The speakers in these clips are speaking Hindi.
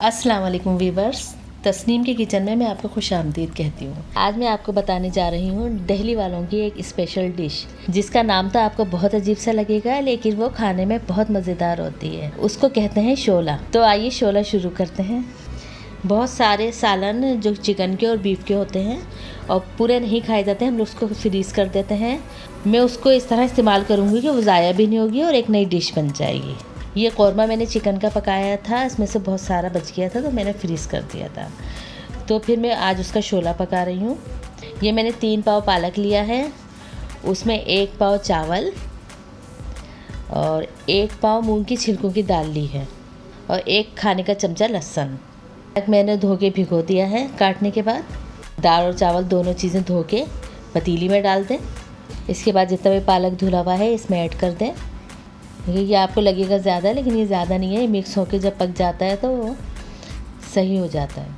अस्सलाम वालेकुम वीवर्स। तस्नीम के किचन में मैं आपको खुश आमदीद कहती हूँ। आज मैं आपको बताने जा रही हूँ दिल्ली वालों की एक स्पेशल डिश, जिसका नाम तो आपको बहुत अजीब सा लगेगा, लेकिन वो खाने में बहुत मज़ेदार होती है। उसको कहते हैं शोला। तो आइए शोला शुरू करते हैं। बहुत सारे सालन जो चिकन के और बीफ के होते हैं और पूरे नहीं खाए जाते हैं, हम लोग उसको फ्रीज़ कर देते हैं। मैं उसको इस तरह इस्तेमाल करूँगी कि वो ज़ाया भी नहीं होगी और एक नई डिश बन जाएगी। ये कौरमा मैंने चिकन का पकाया था, इसमें से बहुत सारा बच गया था तो मैंने फ्रीज़ कर दिया था। तो फिर मैं आज उसका शोला पका रही हूँ। ये मैंने 3 पाव पालक लिया है, उसमें 1 पाव चावल और 1 पाव मूंग की छिलकों की दाल ली है और 1 खाने का चमचा लहसुन। मैंने धो के भिगो दिया है। काटने के बाद दाल और चावल दोनों चीज़ें धो के पतीली में डाल दें। इसके बाद जितना भी पालक धुला हुआ है इसमें ऐड कर दें। ये आपको लगेगा ज़्यादा, लेकिन ये ज़्यादा नहीं है। मिक्स होके जब पक जाता है तो वो सही हो जाता है।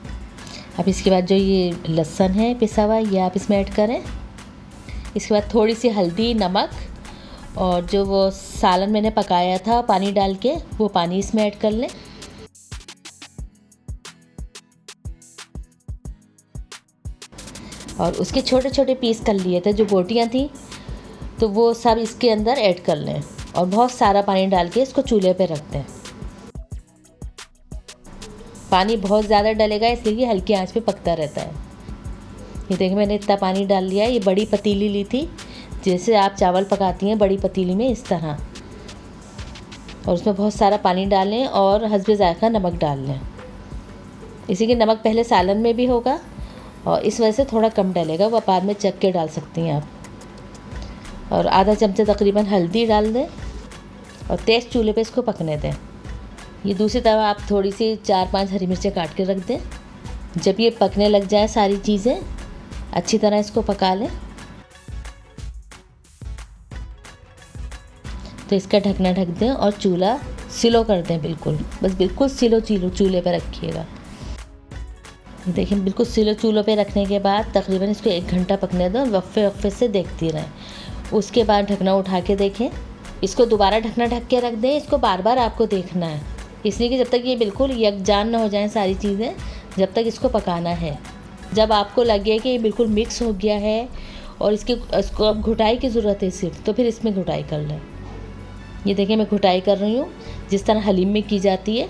अब इसके बाद जो ये लहसुन है पिसा हुआ, ये आप इसमें ऐड करें। इसके बाद थोड़ी सी हल्दी, नमक और जो वो सालन मैंने पकाया था पानी डाल के, वो पानी इसमें ऐड कर लें। और उसके छोटे छोटे पीस कर लिए थे, जो बोटियाँ थी, तो वो सब इसके अंदर ऐड कर लें और बहुत सारा पानी डाल के इसको चूल्हे पे रख दें। पानी बहुत ज़्यादा डलेगा, इसलिए कि हल्की आंच पे पकता रहता है। ये देखिए मैंने इतना पानी डाल लिया है। ये बड़ी पतीली ली थी, जैसे आप चावल पकाती हैं बड़ी पतीली में, इस तरह। और उसमें बहुत सारा पानी डालें और हस्बे ज़ायक़ा नमक डाल लें। इसी के नमक पहले सालन में भी होगा और इस वजह से थोड़ा कम डलेगा, वो बाद में चख के डाल सकती हैं आप। और आधा चमचा तकरीबन हल्दी डाल दें और तेज़ चूल्हे पे इसको पकने दें। ये दूसरी तरफ आप थोड़ी सी 4-5 हरी मिर्चें काट के रख दें। जब ये पकने लग जाए सारी चीज़ें, अच्छी तरह इसको पका लें। तो इसका ढकना ढक दें और चूल्हा स्लो कर दें, बिल्कुल, बस बिल्कुल स्लो चूल्हे पे रखिएगा। देखिए बिल्कुल स्लो चूल्हे पे रखने के बाद तकरीबन इसको 1 घंटा पकने दें, वक्फे वक्फे से देखती रहें। उसके बाद ढकना उठा के देखें। इसको दोबारा ढकना ढक के रख दें। इसको बार बार आपको देखना है, इसलिए कि जब तक ये बिल्कुल यकजान ना हो जाएं सारी चीज़ें, जब तक इसको पकाना है। जब आपको लगे कि ये बिल्कुल मिक्स हो गया है और इसको अब घुटाई की ज़रूरत है सिर्फ, तो फिर इसमें घुटाई कर लें। ये देखिए मैं घुटाई कर रही हूँ, जिस तरह हलीम में की जाती है।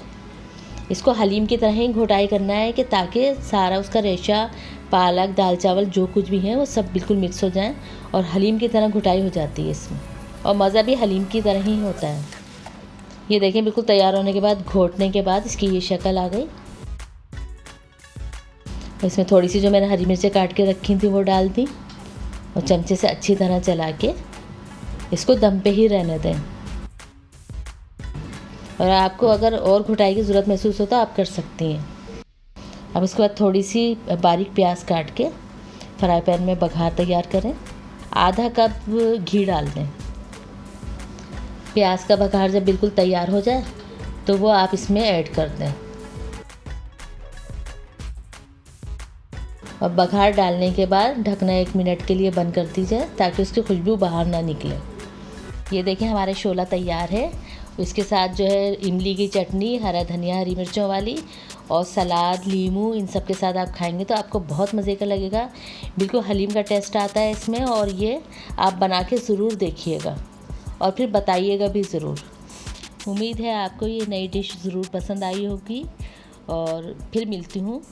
इसको हलीम की तरह ही घुटाई करना है कि ताकि सारा उसका रेशा, पालक, दाल चावल जो कुछ भी है वो सब बिल्कुल मिक्स हो जाएं और हलीम की तरह घुटाई हो जाती है इसमें, और मज़ा भी हलीम की तरह ही होता है। ये देखें बिल्कुल तैयार होने के बाद, घोटने के बाद इसकी ये शक्ल आ गई। इसमें थोड़ी सी जो मैंने हरी मिर्चें काट के रखी थी वो डाल दी और चमचे से अच्छी तरह चला के इसको दम पे ही रहने दें। और आपको अगर और घुटाई की ज़रूरत महसूस हो तो आप कर सकती हैं। अब उसके बाद थोड़ी सी बारीक प्याज काट के फ्राई पैन में बघार तैयार करें। आधा कप घी डाल दें। प्याज का बघार जब बिल्कुल तैयार हो जाए तो वो आप इसमें ऐड कर दें और बघार डालने के बाद ढकना 1 मिनट के लिए बंद कर दीजिए, ताकि उसकी खुशबू बाहर ना निकले। ये देखें हमारे शोला तैयार है। इसके साथ जो है इमली की चटनी, हरा धनिया, हरी मिर्चों वाली और सलाद, नींबू, इन सब के साथ आप खाएंगे तो आपको बहुत मज़े का लगेगा। बिल्कुल हलीम का टेस्ट आता है इसमें, और ये आप बना के ज़रूर देखिएगा और फिर बताइएगा भी ज़रूर। उम्मीद है आपको ये नई डिश ज़रूर पसंद आई होगी और फिर मिलती हूँ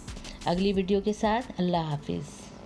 अगली वीडियो के साथ। अल्लाह हाफिज़।